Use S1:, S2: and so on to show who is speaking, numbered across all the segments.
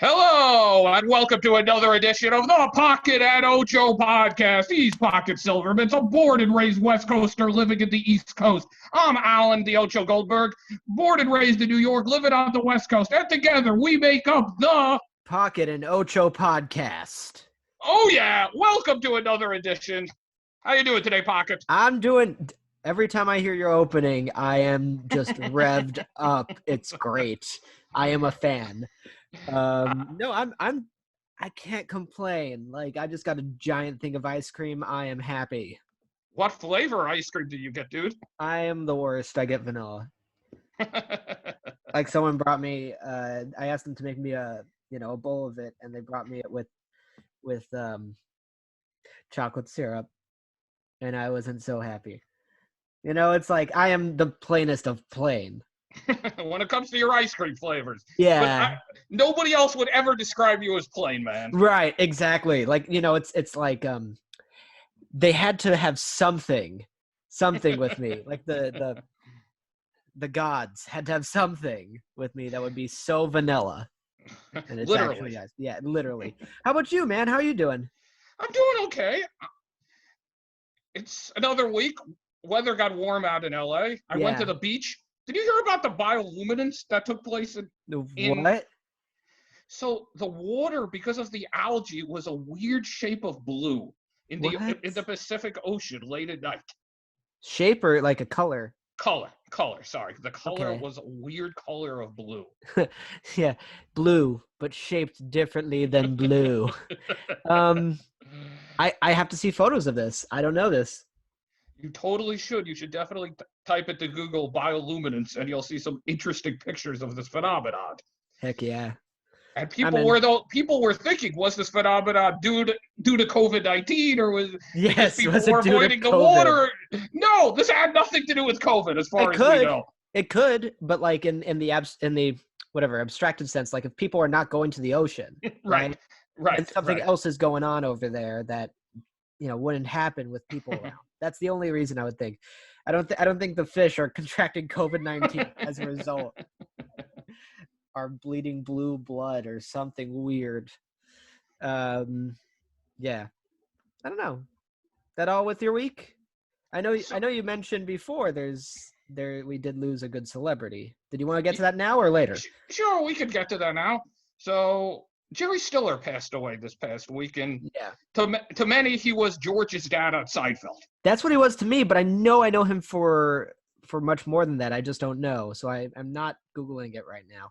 S1: Hello, and welcome to another edition of the Pocket and Ocho podcast. He's Pocket Silverman, a born and raised West Coaster living in the East Coast. I'm Alan, the Ocho Goldberg, born and raised in New York, living on the West Coast. And together we make up the
S2: Pocket and Ocho podcast.
S1: Oh yeah, welcome to another edition. How you doing today, Pocket?
S2: I'm doing. Every time I hear your opening, I am just revved up. It's great. I am a fan. No, I can't complain. Like, I just got a giant thing of ice cream. I am happy.
S1: What flavor ice cream did you get, dude?
S2: I am the worst. I get vanilla. Like, someone brought me. I asked them to make me a bowl of it, and they brought me it with chocolate syrup, and I wasn't so happy. It's like I am the plainest of plain.
S1: When it comes to your ice cream flavors.
S2: Yeah.
S1: Nobody else would ever describe you as plain, man.
S2: Right, exactly. Like, it's like they had to have something with me. Like the gods had to have something with me that would be so vanilla. And it's
S1: literally.
S2: Yeah, literally. How about you, man? How are you doing?
S1: I'm doing okay. It's another week. Weather got warm out in LA. I went to the beach. Did you hear about the bioluminescence that took place in
S2: what?
S1: So the water, because of the algae, was a weird shape of blue in the Pacific Ocean late at night.
S2: Shape or like a color?
S1: Color. Sorry, the color was a weird color of blue.
S2: Yeah, blue, but shaped differently than blue. I have to see photos of this. I don't know this.
S1: You totally should. You should definitely type it to Google bioluminescence, and you'll see some interesting pictures of this phenomenon.
S2: Heck yeah!
S1: And people were thinking, was this phenomenon due to COVID-19, or was people were avoiding the water? No, this had nothing to do with COVID, as far as we know.
S2: It could, but like in the whatever abstracted sense, like if people are not going to the ocean, right, and something else is going on over there that wouldn't happen with people around. That's the only reason I would think. I don't think the fish are contracting COVID-19 as a result. Are bleeding blue blood or something weird. Yeah. I don't know. That all with your week? I know you mentioned before we did lose a good celebrity. Did you want to get to that now or later?
S1: Sure, we could get to that now. So Jerry Stiller passed away this past week, and to many, he was George's dad on Seinfeld. That's
S2: what he was to me, but I know him for much more than that. I just don't know, so I'm not Googling it right now.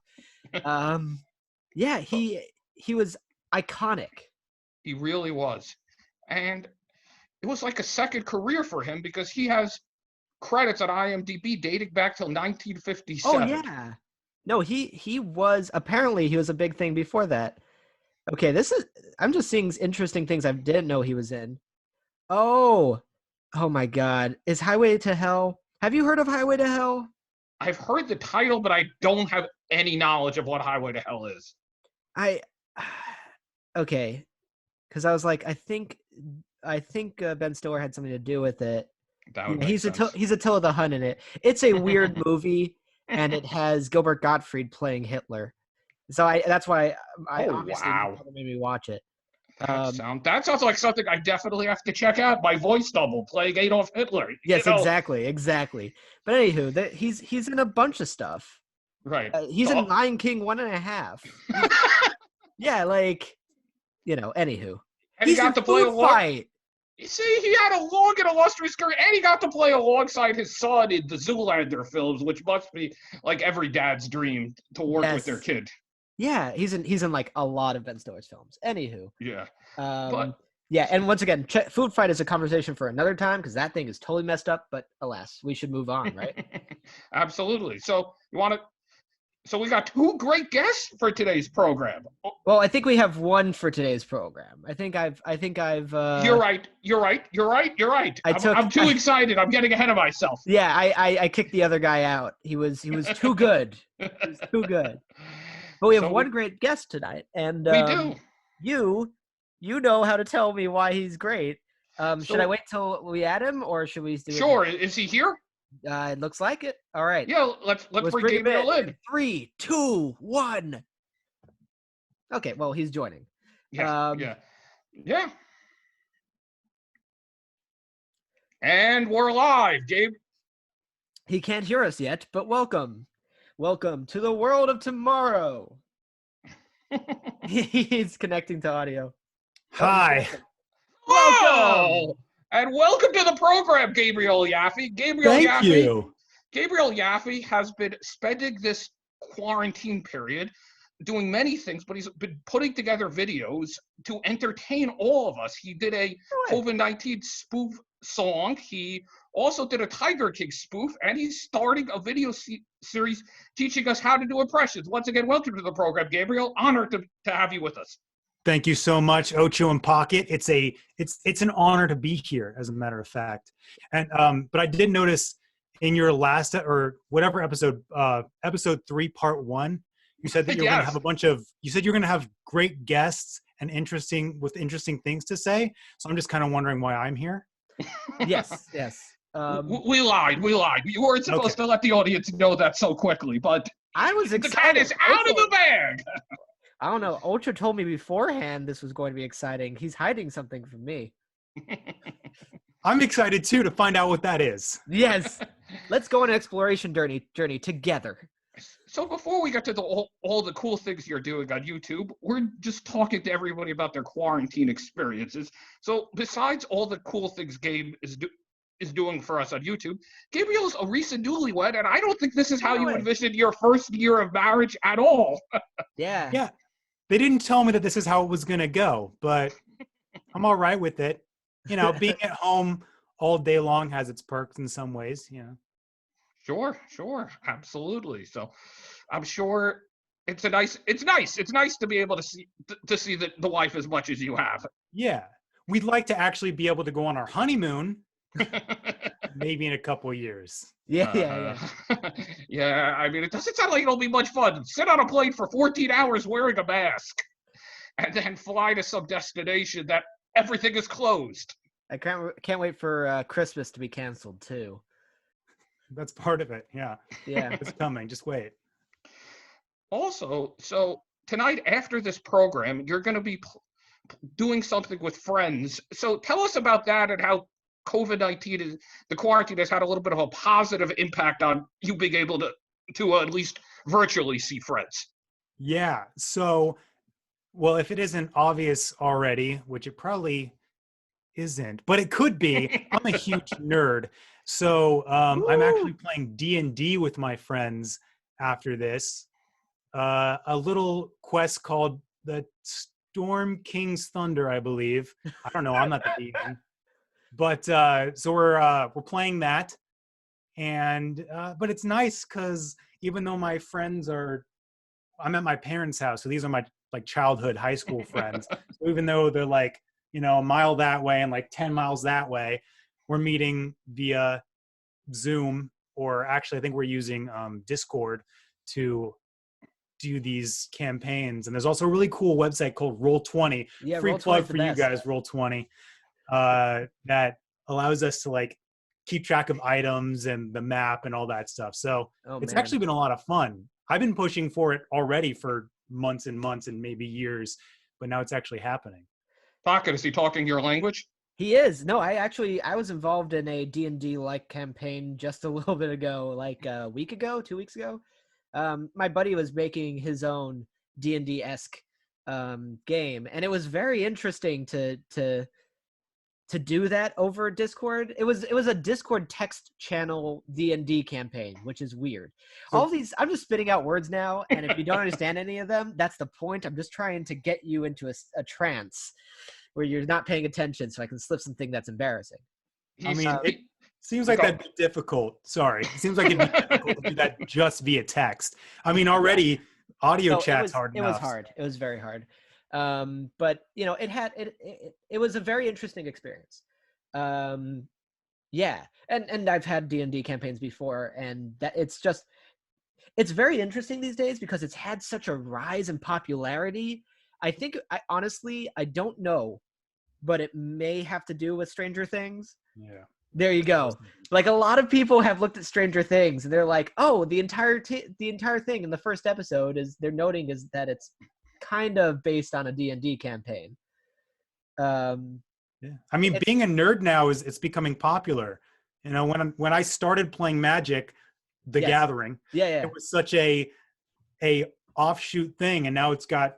S2: Yeah, he was iconic. He
S1: really was, and it was like a second career for him because he has credits on IMDb dating back till 1957.
S2: Oh yeah, no, he was a big thing before that. Okay, I'm just seeing interesting things I didn't know he was in. Oh my God. Is Highway to Hell? Have you heard of Highway to Hell?
S1: I've heard the title, but I don't have any knowledge of what Highway to Hell is.
S2: Okay. Because I was like, I think Ben Stiller had something to do with it. He's Attila the Hun in it. It's a weird movie, and it has Gilbert Gottfried playing Hitler. So that's why I obviously made me watch it.
S1: That sounds like something I definitely have to check out. My voice double playing Adolf Hitler.
S2: Yes, exactly. But anywho, he's in a bunch of stuff.
S1: Right.
S2: He's in Lion King 1.5. Yeah, like, anywho.
S1: And he got to play a fight. You see, he had a long and illustrious career, and he got to play alongside his son in the Zoolander films, which must be like every dad's dream to work with their kid.
S2: Yeah, he's in like a lot of Ben Stiller's films. Anywho.
S1: Yeah.
S2: Yeah, and once again, food fight is a conversation for another time because that thing is totally messed up, but alas, we should move on, right?
S1: Absolutely. So we got two great guests for today's program.
S2: Well, I think we have one for today's program. I think I've
S1: You're right. I'm too excited. I'm getting ahead of myself.
S2: Yeah, I kicked the other guy out. He was too good. He was too good. But we have one great guest tonight, and
S1: we do.
S2: You know how to tell me why he's great. Should I wait till we add him, or should we do it?
S1: Sure. Is he here?
S2: It looks like it. All right.
S1: Yeah, let's bring Gabriel in.
S2: 3, 2, 1. Okay, well, he's joining.
S1: Yeah. And we're live, Gabe.
S2: He can't hear us yet, but welcome. Welcome to the world of tomorrow. He's connecting to audio.
S3: Hi.
S1: Welcome. And welcome to the program, Gabriel Yaffe.
S3: Thank you.
S1: Gabriel Yaffe has been spending this quarantine period doing many things, but he's been putting together videos to entertain all of us. He did a COVID-19 spoof song. He also did a Tiger King spoof, and he's starting a video series teaching us how to do impressions. Once again, welcome to the program, Gabriel. Honored to have you with us.
S3: Thank you so much, Ocho and Pocket. It's an honor to be here, as a matter of fact. And but I did notice in your last or whatever episode 3, part 1, you said that you're going to have you're going to have great guests and interesting things to say. So I'm just kind of wondering why I'm here.
S2: Yes.
S1: We lied. You weren't supposed to let the audience know that so quickly, but
S2: I was excited.
S1: The cat is out of the bag.
S2: I don't know. Ocho told me beforehand this was going to be exciting. He's hiding something from me.
S3: I'm excited too to find out what that is.
S2: Yes. Let's go on an exploration journey together.
S1: So before we get to all the cool things you're doing on YouTube, we're just talking to everybody about their quarantine experiences. So besides all the cool things Gabe is doing for us on YouTube, Gabriel's a recent newlywed, and I don't think this is how you envisioned your first year of marriage at all.
S2: Yeah.
S3: They didn't tell me that this is how it was going to go, but I'm all right with it. You know, being at home all day long has its perks in some ways, you know.
S1: Sure, absolutely. So, I'm sure it's nice to be able to see the wife as much as you have.
S3: Yeah, we'd like to actually be able to go on our honeymoon, maybe in a couple of years.
S2: Yeah.
S1: Yeah, I mean, it doesn't sound like it'll be much fun. Sit on a plane for 14 hours wearing a mask, and then fly to some destination that everything is closed.
S2: I can't wait for Christmas to be canceled too.
S3: That's part of it. Yeah. It's coming. Just wait.
S1: Also, so tonight after this program, you're going to be doing something with friends. So tell us about that and how COVID-19 the quarantine has had a little bit of a positive impact on you being able to at least virtually see friends.
S3: Yeah. So, well, if it isn't obvious already, which it probably isn't, but it could be, I'm a huge nerd. So I'm actually playing D&D with my friends after this. A little quest called the Storm King's Thunder, I believe. I don't know. I'm not the demon. But so we're playing that. And but it's nice because even though my friends I'm at my parents' house. So these are my like childhood high school friends. So even though they're like, you know, a mile that way and like 10 miles that way, we're meeting via Zoom, or actually I think we're using Discord to do these campaigns. And there's also a really cool website called Roll20. Free plug for you guys, Roll20, that allows us to like keep track of items and the map and all that stuff. So it's actually been a lot of fun. I've been pushing for it already for months and months and maybe years, but now it's actually happening.
S1: Pocket, is he talking your language?
S2: He is. No, I was involved in a D&D like campaign just a little bit ago, like 2 weeks ago. My buddy was making his own D&D-esque game, and it was very interesting to do that over Discord. It was a Discord text channel D&D campaign, which is weird. All these, I'm just spitting out words now, and if you don't understand any of them, that's the point. I'm just trying to get you into a trance where you're not paying attention, so I can slip something that's embarrassing.
S3: I mean, it seems like that'd be difficult. Sorry. It seems like it'd be difficult to do that just via text. I mean, already audio chat's hard enough.
S2: It was hard. It was very hard. But, you know, it was a very interesting experience. Yeah. And I've had D&D campaigns before, and that it's very interesting these days because it's had such a rise in popularity. Honestly, I don't know, but it may have to do with Stranger Things.
S3: Yeah.
S2: There you go. Like a lot of people have looked at Stranger Things and they're like, oh, the entire thing in the first episode they're noting is that it's kind of based on a D&D campaign.
S3: Yeah. I mean, being a nerd now it's becoming popular. You know, when I started playing Magic, the Gathering, it was such a offshoot thing, and now it's got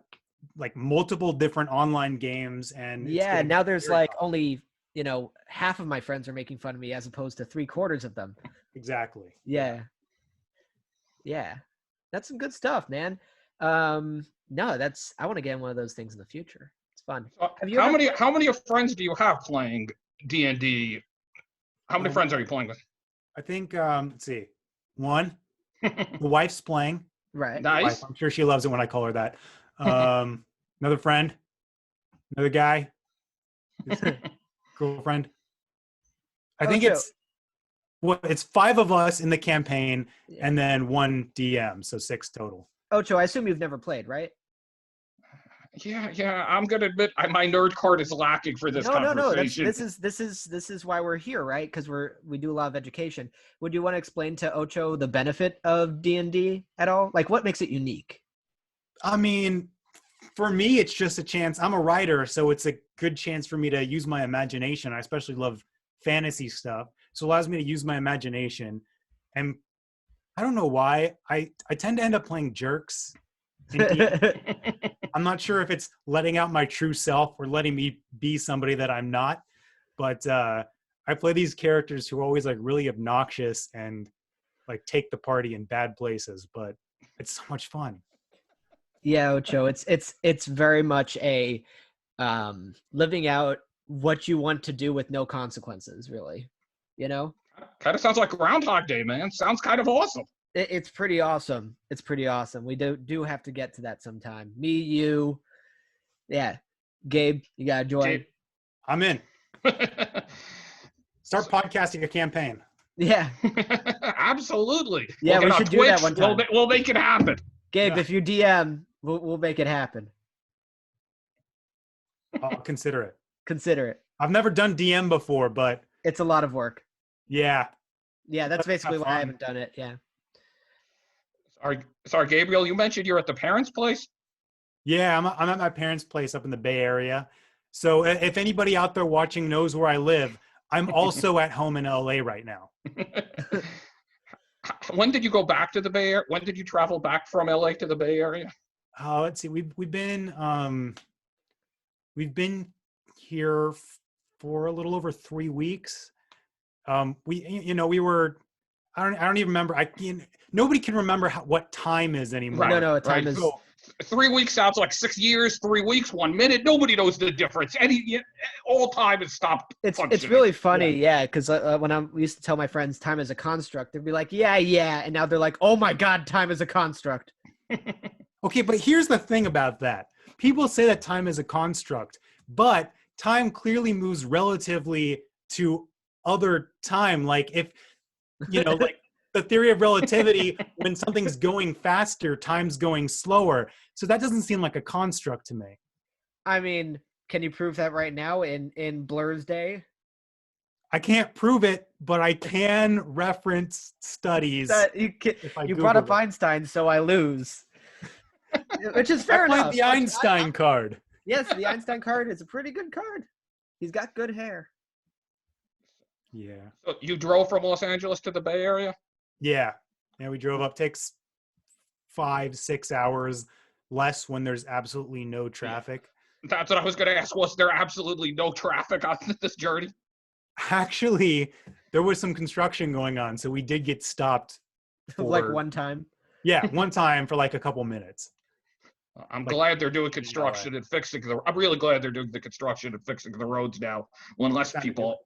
S3: like multiple different online games, and
S2: now there's like only, you know, half of my friends are making fun of me as opposed to 3/4 of them.
S3: Exactly.
S2: Yeah. That's some good stuff, man. No, I want to get one of those things in the future. It's fun.
S1: How many friends do you have playing D&D? How many friends are you playing with?
S3: I think let's see. One, the wife's playing.
S2: Right.
S1: Nice.
S3: I'm sure she loves it when I call her that. Another friend, another guy, girlfriend. I think it's 5 of us in the campaign, and then 1 DM, so 6 total.
S2: Ocho, I assume you've never played, right?
S1: Yeah. I'm gonna admit my nerd card is lacking for this conversation.
S2: No. This is why we're here, right? Because we do a lot of education. Would you want to explain to Ocho the benefit of D&D at all? Like, what makes it unique?
S3: I mean, for me, it's just a chance. I'm a writer, so it's a good chance for me to use my imagination. I especially love fantasy stuff, so it allows me to use my imagination. And I don't know why I tend to end up playing jerks. I'm not sure if it's letting out my true self or letting me be somebody that I'm not, but I play these characters who are always like really obnoxious and like take the party in bad places, but it's so much fun.
S2: Yeah, Ocho, it's very much a living out what you want to do with no consequences, really. You know?
S1: Kind of sounds like Groundhog Day, man. Sounds kind of awesome.
S2: It's pretty awesome. It's pretty awesome. We do have to get to that sometime. Me, you, yeah. Gabe, you gotta join.
S1: Gabe.
S3: I'm in. Start podcasting a campaign.
S2: Yeah.
S1: Absolutely.
S2: Yeah, we should do that one time.
S1: We'll make it happen.
S2: Gabe, if you DM, we'll make it happen.
S3: I'll consider it.
S2: Consider it.
S3: I've never done DM before, but
S2: it's a lot of work.
S3: Yeah.
S2: Yeah, that's basically why I haven't done it. Yeah.
S1: Sorry, Gabriel, you mentioned you're at the parents' place?
S3: Yeah, I'm at my parents' place up in the Bay Area. So if anybody out there watching knows where I live, I'm also at home in LA right now.
S1: When did you go back to the Bay Area? When did you travel back from LA to the Bay Area?
S3: Let's see. We've been here for a little over 3 weeks. We were. I don't even remember. Nobody can remember what time is anymore.
S2: Right, no, time is.
S1: So, 3 weeks sounds like 6 years. 3 weeks, 1 minute. Nobody knows the difference. All time has stopped.
S2: It's really funny, yeah. Because when we used to tell my friends time is a construct, they'd be like, yeah, and now they're like, oh my god, time is a construct.
S3: Okay, but here's the thing about that. People say that time is a construct, but time clearly moves relatively to other time. Like if like the theory of relativity, when something's going faster, time's going slower. So that doesn't seem like a construct to me.
S2: I mean, can you prove that right now in Blur's day?
S3: I can't prove it, but I can reference studies.
S2: You brought up Einstein, so I lose. Which is fair enough.
S3: The Einstein card.
S2: Yes, the Einstein card is a pretty good card. He's got good hair.
S3: Yeah.
S1: So you drove from Los Angeles to the Bay Area?
S3: Yeah, we drove up. Takes 5-6 hours less when there's absolutely no traffic.
S1: That's what I was going to ask. Was there absolutely no traffic on this journey?
S3: Actually, there was some construction going on, so we did get stopped.
S2: Like one time?
S3: Yeah, one time for like a couple minutes.
S1: I'm glad they're doing construction and fixing I'm really glad they're doing the construction and fixing the roads now. When less people.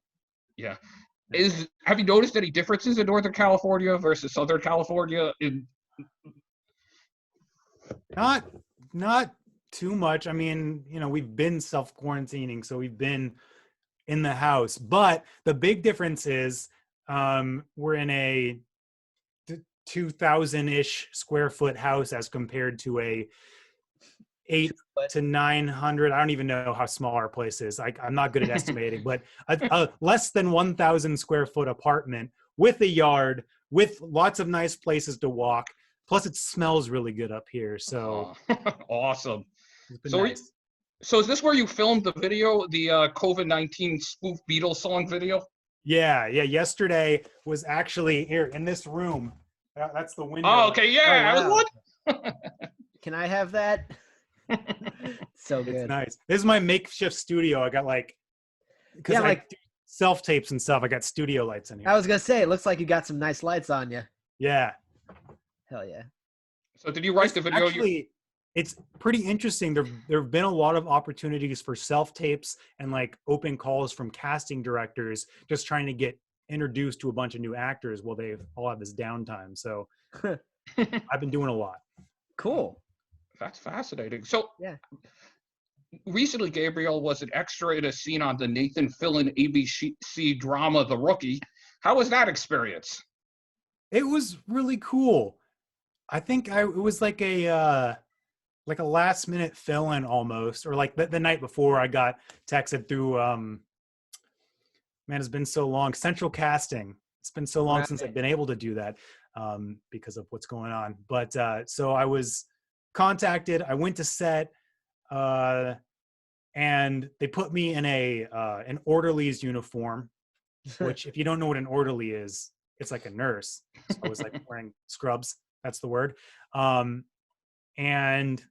S1: Yeah. Have you noticed any differences in Northern California versus Southern California?
S3: Not too much. I mean, we've been self-quarantining, so we've been in the house. But the big difference is we're in a 2,000-ish square foot house as compared to a 800 to 900. I don't even know how small our place is. I'm not good at estimating, but a less than 1,000 square foot apartment with a yard, with lots of nice places to walk. Plus, it smells really good up here. So
S1: awesome.
S3: It's been
S1: So,
S3: nice.
S1: so is this where you filmed the video, the COVID-19 spoof Beatles song video?
S3: Yeah. Yesterday was actually here in this room. That's the window.
S1: Oh, okay, yeah.
S2: Oh, wow.
S1: What?
S2: Can I have that? So good.
S3: It's nice. This is my makeshift studio. I got because I do self-tapes and stuff. I got studio lights in here.
S2: I was gonna say, it looks like you got some nice lights on you.
S3: Yeah.
S2: Hell yeah.
S1: So did you write the video?
S3: Actually, it's pretty interesting. There have been a lot of opportunities for self-tapes and like open calls from casting directors just trying to get introduced to a bunch of new actors while they all have this downtime. So I've been doing a lot.
S2: Cool.
S1: That's fascinating. So
S2: yeah.
S1: Recently, Gabriel was an extra in a scene on the Nathan Fillion ABC drama, The Rookie. How was that experience?
S3: It was really cool. I think it was like a last minute fill-in almost, or like the night before I got texted through, man, it's been so long. Central Casting. It's been so long since I've been able to do that because of what's going on. But so I was contacted. I went to set. And they put me in an orderly's uniform, which if you don't know what an orderly is, it's like a nurse. So I was like wearing scrubs. That's the word. And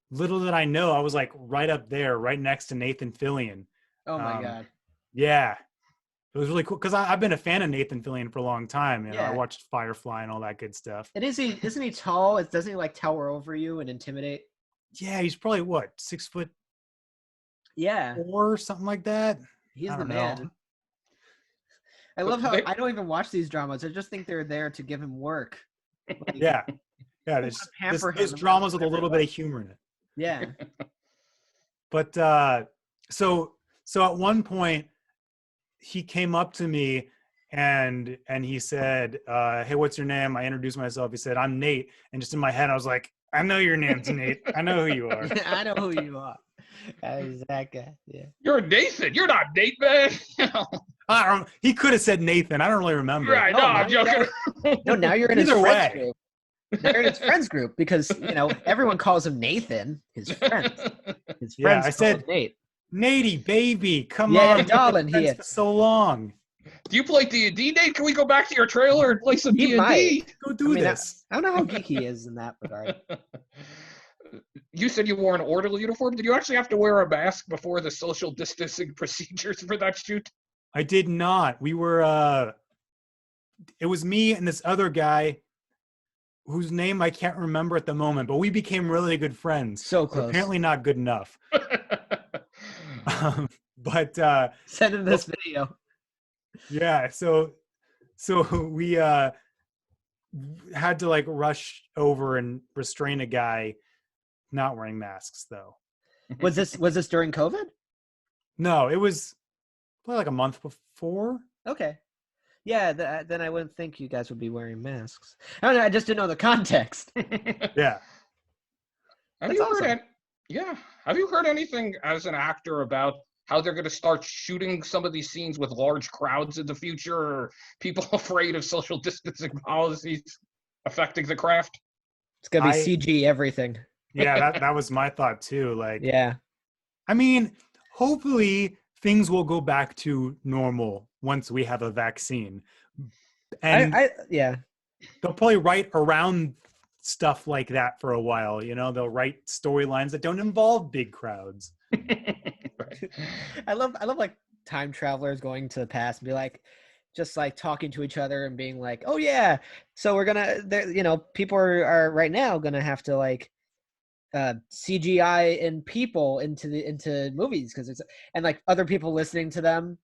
S3: little did I know, I was like right up there, right next to Nathan Fillion.
S2: Oh my God.
S3: Yeah. It was really cool because I've been a fan of Nathan Fillion for a long time. You know,
S2: Yeah.
S3: I watched Firefly and all that good stuff.
S2: And isn't he tall? Doesn't he like tower over you and intimidate?
S3: Yeah, he's probably what, 6 foot?
S2: Yeah.
S3: Or something like that.
S2: He's the man.
S3: Know.
S2: I love how I don't even watch these dramas. I just think they're there to give him work. Like,
S3: yeah. There's dramas with a little bit of humor in it.
S2: Yeah.
S3: But so at one point he came up to me and he said, hey, what's your name? I introduced myself. He said, I'm Nate. And just in my head, I was like, I know your name's Nate. I know who you are.
S2: I know who you are. That guy. Yeah.
S1: You're Nathan. You're not Nate, man.
S3: I don't. He could have said Nathan. I don't really remember.
S1: Right? No, I'm joking.
S2: No, now you're in his
S3: Either
S2: friends
S3: way.
S2: group. Now you're in his friends group because everyone calls him Nathan. His friends. His friends.
S3: I said
S2: Nate.
S3: Natey, baby, come
S2: yeah,
S3: on,
S2: darling, here.
S3: For so long.
S1: Do you play D&D, Nate? Can we go back to your trailer and play some D&D?
S2: Might.
S3: Go do this.
S2: I don't know how geeky he is in that regard.
S1: You said you wore an orderly uniform. Did you actually have to wear a mask before the social distancing procedures for that shoot?
S3: I did not. We were, it was me and this other guy whose name I can't remember at the moment, but we became really good friends.
S2: So close.
S3: Apparently not good enough. But
S2: send him this video.
S3: Yeah, so we had to like rush over and restrain a guy not wearing masks though.
S2: Was this during COVID?
S3: No, it was probably like a month before.
S2: Okay. Yeah, then I wouldn't think you guys would be wearing masks. I don't know, I just didn't know the context.
S3: Yeah.
S1: Have you heard anything as an actor about how they're going to start shooting some of these scenes with large crowds in the future, or people afraid of social distancing policies affecting the craft?
S2: It's going to be CG everything.
S3: Yeah, that was my thought too. Like,
S2: yeah.
S3: I mean, hopefully things will go back to normal once we have a vaccine. And
S2: yeah.
S3: They'll probably write around stuff like that for a while. They'll write storylines that don't involve big crowds.
S2: I love like time travelers going to the past and be like, just like talking to each other and being like, oh yeah, so we're gonna, people are right now gonna have to like CGI in people into movies because it's, and like other people listening to them.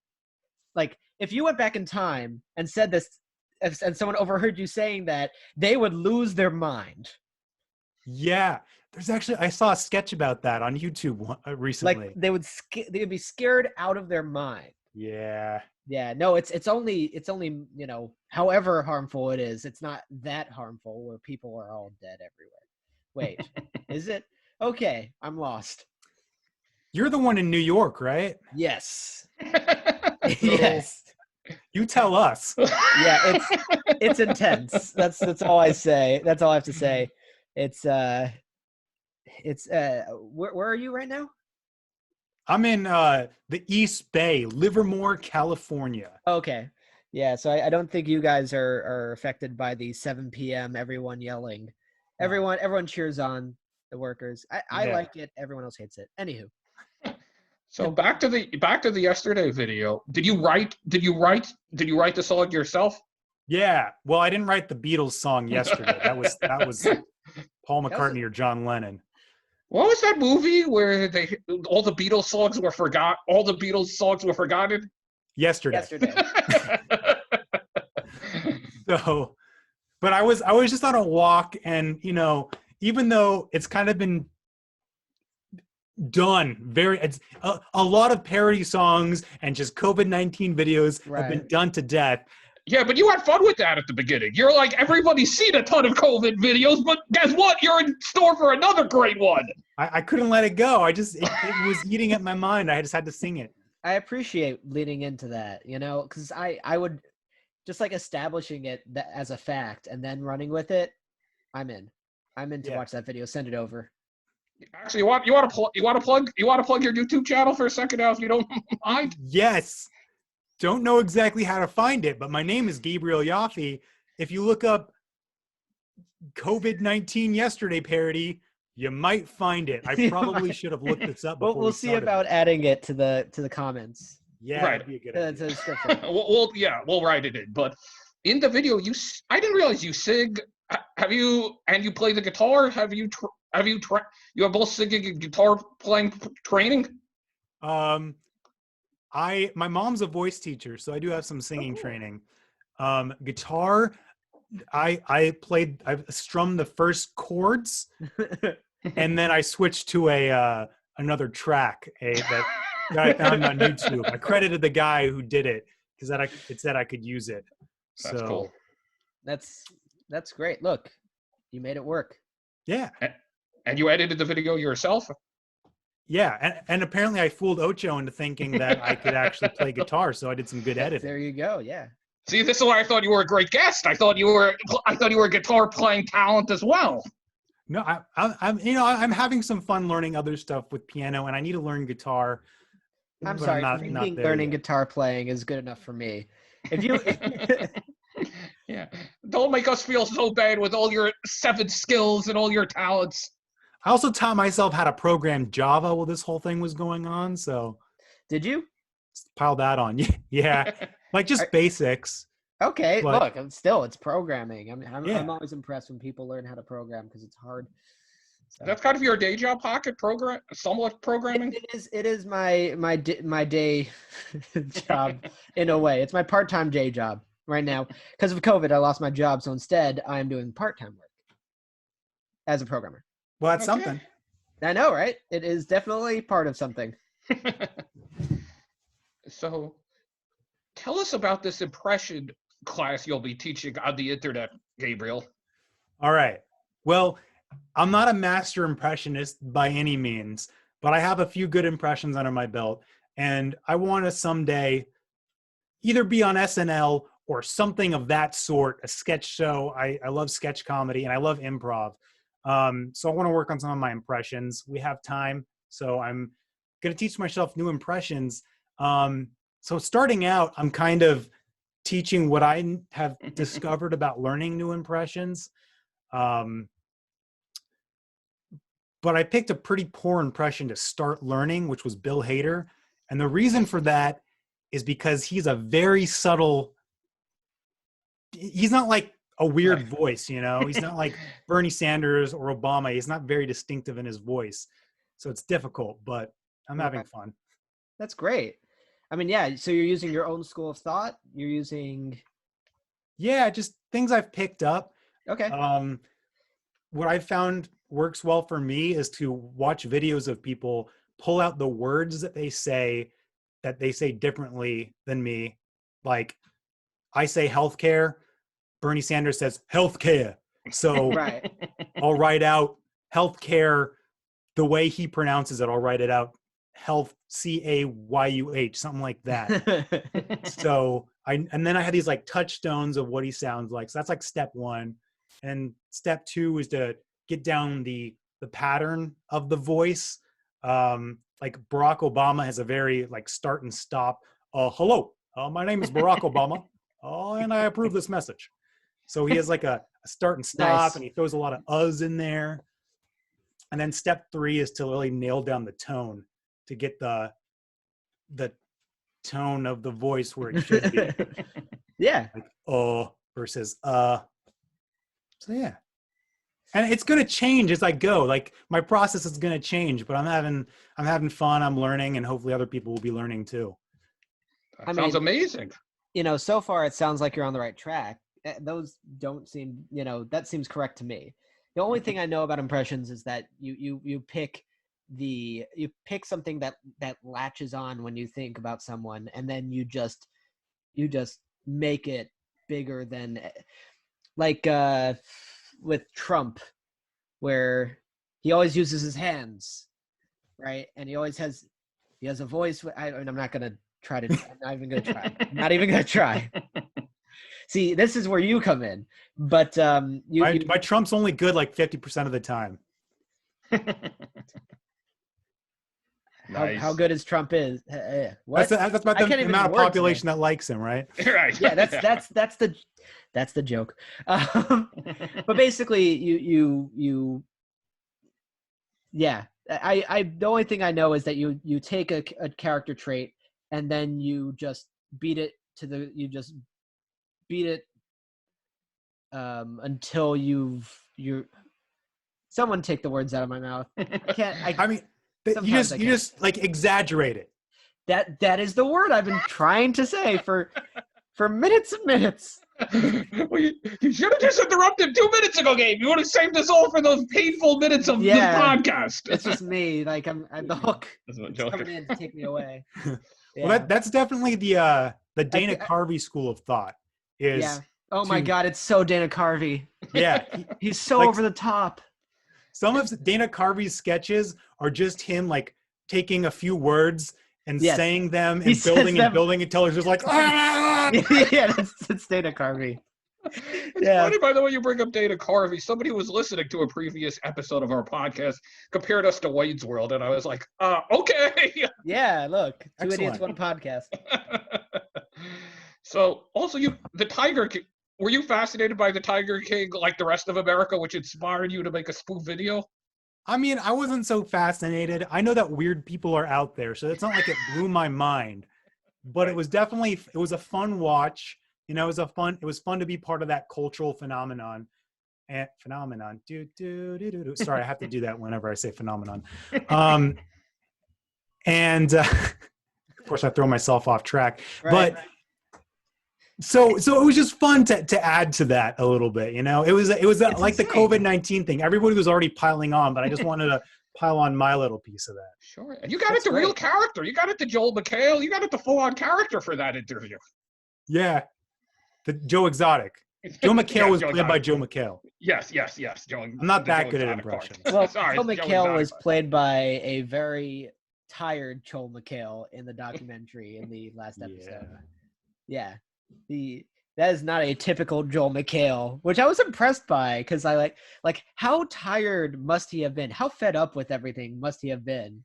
S2: Like if you went back in time and said this and someone overheard you saying that, they would lose their mind.
S3: Yeah. There's actually, I saw a sketch about that on YouTube recently.
S2: Like they would be scared out of their mind.
S3: Yeah.
S2: Yeah. No, it's only, however harmful it is, it's not that harmful where people are all dead everywhere. Wait, is it? Okay. I'm lost.
S3: You're the one in New York, right?
S2: Yes.
S3: Yes. You tell us.
S2: Yeah. It's intense. That's all I say. That's all I have to say. It's, It's where are you right now?
S3: I'm in the East Bay, Livermore, California.
S2: Okay. Yeah, so I don't think you guys are affected by the 7 p.m. everyone yelling.
S3: No.
S2: Everyone cheers on the workers. I like it. Everyone else hates it. Anywho.
S1: So back to the yesterday video. Did you write the song yourself?
S3: Yeah. Well, I didn't write the Beatles song yesterday. That was Paul McCartney or John Lennon.
S1: What was that movie where all the Beatles songs were forgotten?
S3: Yesterday. So, but I was just on a walk, and even though it's kind of been done it's a lot of parody songs and just COVID-19 videos have been done to death.
S1: Yeah, but you had fun with that at the beginning. You're like, everybody's seen a ton of COVID videos, but guess what? You're in store for another great one.
S3: I couldn't let it go. It was eating at my mind. I just had to sing it.
S2: I appreciate leading into that, because I would just like establishing it as a fact and then running with it. I'm in to watch that video. Send it over.
S1: Actually, you want to plug your YouTube channel for a second now, if you don't mind?
S3: Yes. Don't know exactly how to find it, but my name is Gabriel Yaffe. If you look up COVID-19 Yesterday Parody, you might find it. I probably should have looked this up before.
S2: We'll see about adding it to the comments.
S3: Yeah,
S1: right.
S3: That'd be a good idea.
S2: To the description.
S1: we'll write it in. But in the video, I didn't realize you sing. You play the guitar? You have both singing and guitar playing training?
S3: My mom's a voice teacher, so I do have some singing training. Guitar, I strummed the first chords, and then I switched to another track that I found on YouTube. I credited the guy who did it because it said I could use it.
S1: That's cool.
S2: That's great. Look, you made it work.
S3: Yeah.
S1: And you edited the video yourself?
S3: Yeah, and apparently I fooled Ocho into thinking that I could actually play guitar, so I did some good editing.
S2: There you go. Yeah.
S1: See, this is why I thought you were a great guest. I thought you were a guitar playing talent as well.
S3: No, I'm having some fun learning other stuff with piano, and I need to learn guitar.
S2: I'm sorry, learning guitar playing is good enough for me. If you
S1: yeah, don't make us feel so bad with all your 7 skills and all your talents.
S3: I also taught myself how to program Java while this whole thing was going on. So,
S2: did you
S3: pile that on? Yeah, like just basics.
S2: Okay, look, it's programming. I'm always impressed when people learn how to program because it's hard. So.
S1: That's kind of your day job, Pocket somewhat programming.
S2: It is my day job in a way. It's my part-time day job right now because of COVID. I lost my job, so instead I am doing part-time work as a programmer.
S3: Well, that's something.
S2: I know, right? It is definitely part of something.
S1: So, tell us about this impression class you'll be teaching on the internet, Gabriel.
S3: All right. Well, I'm not a master impressionist by any means, but I have a few good impressions under my belt, and I want to someday either be on SNL or something of that sort, a sketch show. I love sketch comedy, and I love improv. So I want to work on some of my impressions. We have time, so I'm going to teach myself new impressions. So starting out, I'm kind of teaching what I have discovered about learning new impressions. But I picked a pretty poor impression to start learning, which was Bill Hader. And the reason for that is because he's a very subtle, he's not like a weird voice, he's not like Bernie Sanders or Obama. He's not very distinctive in his voice. So it's difficult, but I'm having fun.
S2: That's great. I mean, yeah. So you're using your own school of thought. You're using.
S3: Yeah, just things I've picked up.
S2: Okay.
S3: What I've found works well for me is to watch videos of people pull out the words that they say differently than me. Like I say healthcare, Bernie Sanders says healthcare. So I'll write out healthcare the way he pronounces it. I'll write it out health, CAYUH, something like that. So and then I had these like touchstones of what he sounds like. So that's like step 1. And step 2 is to get down the the pattern of the voice. Like Barack Obama has a very like start and stop. Hello, my name is Barack Obama, and I approve this message. So he has like a start and stop,
S2: Nice.
S3: and he throws a lot of uhs in there. And then step 3 is to really nail down the tone to get the tone of the voice where it should be.
S2: Yeah.
S3: Like versus So yeah. And it's going to change as I go. Like my process is going to change, but I'm having fun, I'm learning, and hopefully other people will be learning too.
S1: That sounds amazing.
S2: So far it sounds like you're on the right track. Those don't seem, that seems correct to me. The only thing I know about impressions is that you pick something that latches on when you think about someone, and then you just make it bigger than, like with Trump, where he always uses his hands, right? And he has a voice. I'm not even gonna try. See, this is where you come in, but
S3: my Trump's only good like 50% of the time.
S1: Nice.
S2: How good as Trump is? What?
S3: That's about the amount of population that likes him, right?
S1: Right.
S2: Yeah, that's the joke. But basically, yeah. The only thing I know is that you take a character trait and then you just beat it until someone take the words out of my mouth.
S3: You just like exaggerate it.
S2: That is the word I've been trying to say for minutes and minutes.
S1: Well, you should have just interrupted 2 minutes ago, Gabe. You would have saved us all for those painful minutes of the podcast.
S2: It's just me. Like I'm the hook. It's coming in to take me away. Yeah.
S3: Well, that's definitely the Dana Carvey school of thought.
S2: Oh my God, it's so Dana Carvey.
S3: Yeah,
S2: he's so over the top.
S3: Some of Dana Carvey's sketches are just him like taking a few words and saying them and building until it's just like, ah!
S2: Yeah, it's Dana Carvey.
S1: It's funny, by the way, you bring up Dana Carvey. Somebody was listening to a previous episode of our podcast, compared us to Wayne's World, and I was like, okay.
S2: Yeah, look,
S3: Excellent.
S2: 2 idiots, one podcast.
S1: So, also, the Tiger King, were you fascinated by the Tiger King like the rest of America, which inspired you to make a spoof video?
S3: I mean, I wasn't so fascinated. I know that weird people are out there, so it's not like it blew my mind. But it was a fun watch. It was fun to be part of that cultural phenomenon. Sorry, I have to do that whenever I say phenomenon. And of course I throw myself off track. Right. But so it was just fun to add to that a little bit. It was like the COVID-19 thing. Everybody was already piling on, but I just wanted to pile on my little piece of that.
S1: Sure. And you got it to real character. You got it to Joel McHale. You got it to full-on character for that interview.
S3: Yeah. The Joe Exotic. Joe McHale was played by Joe McHale.
S1: Yes.
S3: I'm not that good at impressions.
S2: Well, Joe McHale was played by a very tired Joel McHale in the documentary in the last episode. Yeah. That is not a typical Joel McHale, which I was impressed by because I like how tired must he have been? How fed up with everything must he have been?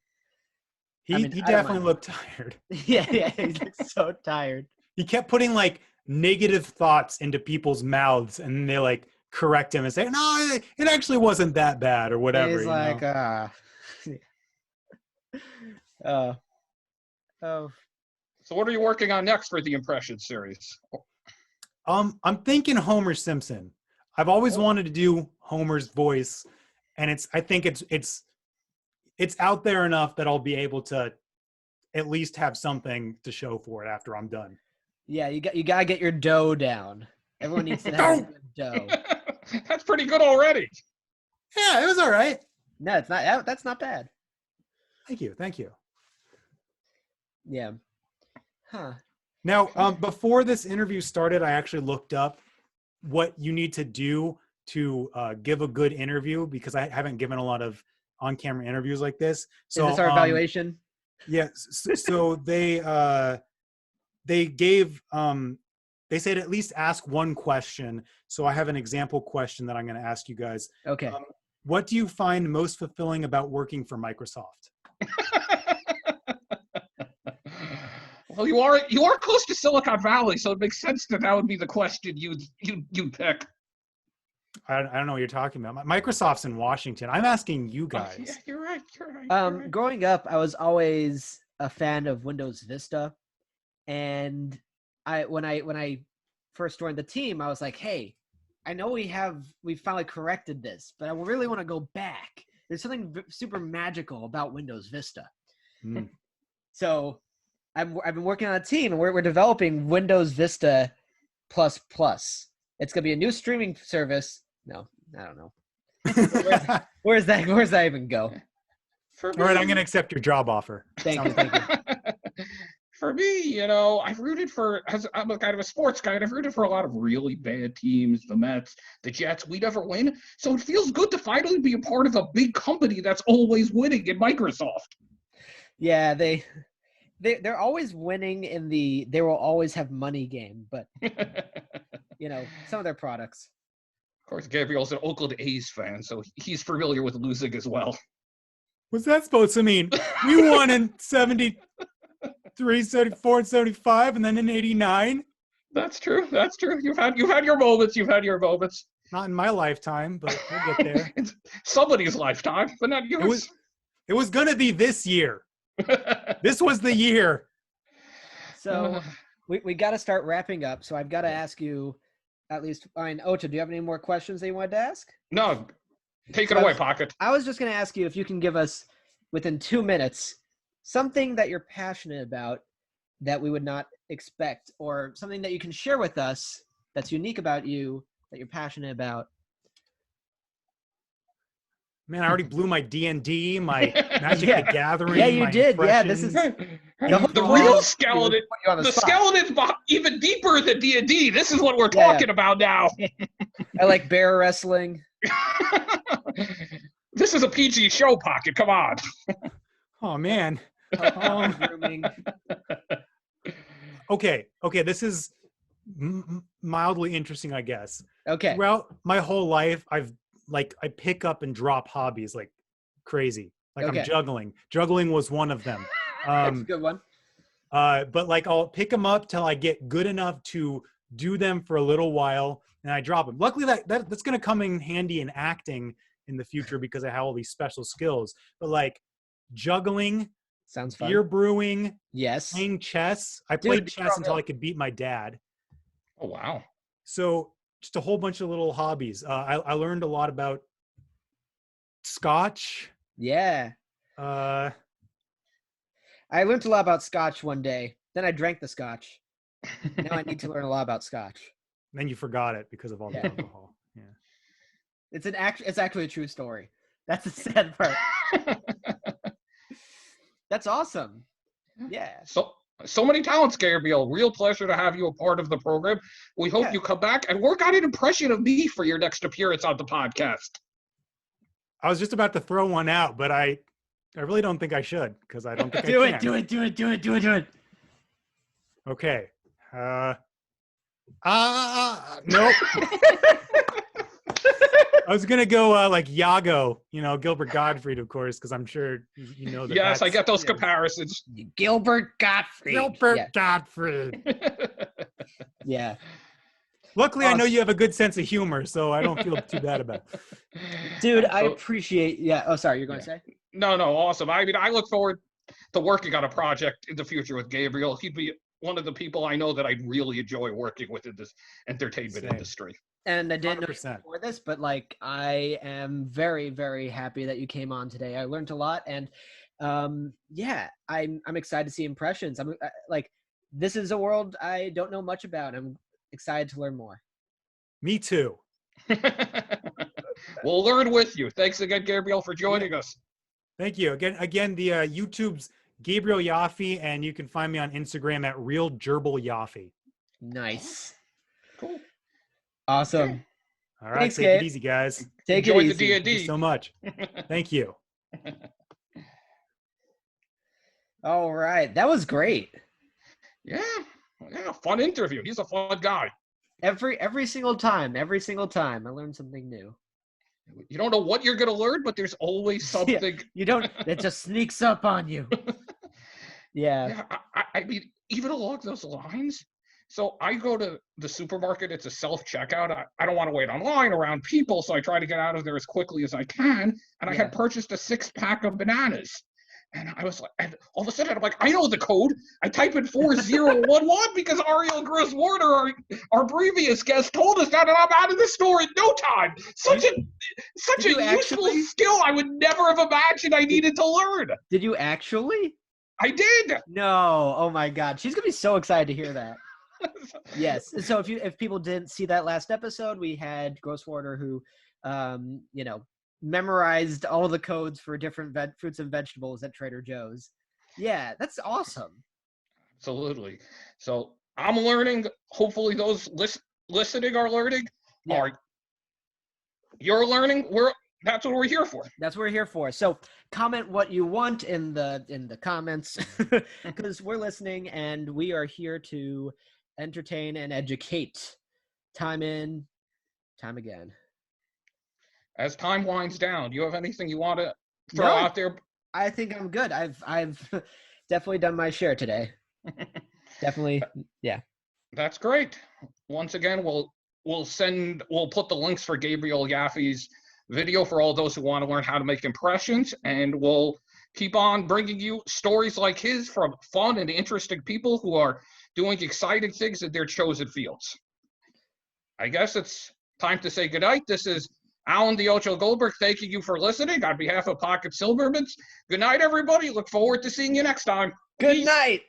S3: He definitely looked tired.
S2: Yeah, he looked so tired.
S3: He kept putting like negative thoughts into people's mouths, and they like correct him and say, "No, it actually wasn't that bad," or whatever.
S2: He's like, oh.
S1: So what are you working on next for the Impression series?
S3: I'm thinking Homer Simpson. I've always wanted to do Homer's voice, and I think it's out there enough that I'll be able to at least have something to show for it after I'm done.
S2: Yeah, you gotta get your dough down. Everyone needs to have dough.
S1: That's pretty good already.
S3: Yeah, it was all right.
S2: No, it's not. That's not bad.
S3: Thank you.
S2: Yeah. Huh.
S3: Now, before this interview started, I actually looked up what you need to do to give a good interview because I haven't given a lot of on-camera interviews like this. So,
S2: is this our evaluation?
S3: Yes. So they gave they said at least ask one question. So I have an example question that I'm going to ask you guys.
S2: Okay.
S3: what do you find most fulfilling about working for Microsoft?
S1: Well, you are close to Silicon Valley, so it makes sense that would be the question you'd pick.
S3: I don't know what you're talking about. Microsoft's in Washington. I'm asking you
S1: Yeah,
S3: guys.
S1: you're right. You're right.
S2: Growing up, I was always a fan of Windows Vista, and when I first joined the team, I was like, hey, I know we finally corrected this, but I really want to go back. There's something super magical about Windows Vista. So I've been working on a team, and we're developing Windows Vista plus plus. It's gonna be a new streaming service. No, I don't know. Where's that even go?
S3: All right, I'm gonna accept your job offer.
S2: Thank you.
S1: For me, I've rooted for, I'm a kind of a sports guy, and I've rooted for a lot of really bad teams, the Mets, the Jets. We never win. So it feels good to finally be a part of a big company that's always winning in Microsoft.
S2: Yeah, they're always winning in they will always have money game, but some of their products.
S1: Of course, Gabriel's an Oakland A's fan, so he's familiar with losing as well.
S3: What's that supposed to mean? We won in 73, 74, and 75, and then in 89.
S1: That's true. You've had your moments.
S3: Not in my lifetime, but we'll get there.
S1: It's somebody's lifetime, but not yours.
S3: It was gonna be this year. This was the year.
S2: So we got to start wrapping up. So I've got to ask you, at least, Ocho, do you have any more questions that you wanted to ask?
S1: No, take it away, Pocket.
S2: I was just going to ask you if you can give us, within 2 minutes, something that you're passionate about that we would not expect, or something that you can share with us that's unique about you, that you're passionate about.
S3: Man, I already blew my D&D, my Magic the Gathering.
S2: Yeah, you did. Yeah, this is
S1: the real skeleton. The skeleton's even deeper than D&D. This is what we're talking about now.
S2: I like bear wrestling.
S1: This is a PG show, Pocket. Come on.
S3: Oh, man. Okay. This is mildly interesting, I guess.
S2: Okay.
S3: Throughout my whole life, I pick up and drop hobbies like crazy. I'm juggling. Juggling was one of them.
S2: That's a good one.
S3: But I'll pick them up till I get good enough to do them for a little while, and I drop them. Luckily, that's going to come in handy in acting in the future because I have all these special skills. But juggling,
S2: sounds fun.
S3: Beer brewing,
S2: yes,
S3: playing chess. I played chess until I could beat my dad.
S1: Oh wow!
S3: So just a whole bunch of little hobbies. I learned a lot about Scotch.
S2: Yeah.
S3: I
S2: learned a lot about Scotch one day. Then I drank the Scotch. Now I need to learn a lot about Scotch.
S3: Then you forgot it because of all the alcohol. Yeah.
S2: It's actually a true story. That's the sad part. That's awesome. Yeah.
S1: So many talents, Gabriel. Real pleasure to have you a part of the program. We hope you come back and work on an impression of me for your next appearance on the podcast.
S3: I was just about to throw one out, but I really don't think I should because I don't think
S2: do
S3: I
S2: it,
S3: can.
S2: Do it.
S3: Okay. Nope. I was gonna go like Iago, Gilbert Gottfried, of course, because I'm sure you know that.
S1: Yes, I get those comparisons.
S2: Gilbert Gottfried. Yeah.
S3: Luckily, I know you have a good sense of humor, so I don't feel too bad about it.
S2: Dude, I appreciate. Yeah. Oh, sorry. You're going to say?
S1: No, awesome. I mean, I look forward to working on a project in the future with Gabriel. He'd be one of the people I know that I'd really enjoy working with in this entertainment industry.
S2: And I didn't
S3: 100%.
S2: know before this, but I am very, very happy that you came on today. I learned a lot, and I'm excited to see impressions. I'm this is a world I don't know much about. I'm excited to learn more.
S3: Me too.
S1: We'll learn with you. Thanks again, Gabriel, for joining us.
S3: Thank you. Again, the YouTube's Gabriel Yaffe, and you can find me on Instagram at Real Gerbil Yaffe.
S2: Nice.
S1: Cool.
S2: Awesome.
S3: Okay. All right.
S2: Thanks,
S3: Take
S2: Gabe.
S3: it easy, guys.
S1: Enjoy the
S2: easy.
S1: D&D.
S3: Thank you so much. Thank you.
S2: All right. That was great.
S1: Yeah. Fun interview. He's a fun guy.
S2: Every single time. I learned something new.
S1: You don't know what you're going to learn, but there's always something.
S2: You don't. It just sneaks up on you. Yeah.
S1: I mean, even along those lines. So I go to the supermarket. It's a self-checkout. I don't want to wait online around people, so I try to get out of there as quickly as I can. And I had purchased a 6-pack of bananas. And I was like, and all of a sudden I'm like, I know the code. I type in 4011 because Ariel Grosswater, our previous guest, told us that, and I'm out of the store in no time. Such a useful skill I would never have imagined I needed to learn.
S2: Did you actually?
S1: I did.
S2: No. Oh my God. She's gonna be so excited to hear that. Yes. So if people didn't see that last episode, we had Grosswater who, memorized all the codes for different fruits and vegetables at Trader Joe's. Yeah, that's awesome.
S1: Absolutely. So I'm learning. Hopefully those listening are learning. Yeah. You're learning. That's what we're here for.
S2: That's what we're here for. So comment what you want in the comments because we're listening and we are here to entertain and educate. Time in, time again.
S1: As time winds down, do you have anything you want to throw out there?
S2: I think I'm good. I've definitely done my share today. Definitely, yeah.
S1: That's great. Once again, we'll put the links for Gabriel Yaffe's video for all those who want to learn how to make impressions, and we'll keep on bringing you stories like his from fun and interesting people who are doing exciting things in their chosen fields. I guess it's time to say goodnight. This is Alan the Ocho Goldberg, thanking you for listening on behalf of Pocket Silvermans. Good night, everybody. Look forward to seeing you next time.
S2: Good night.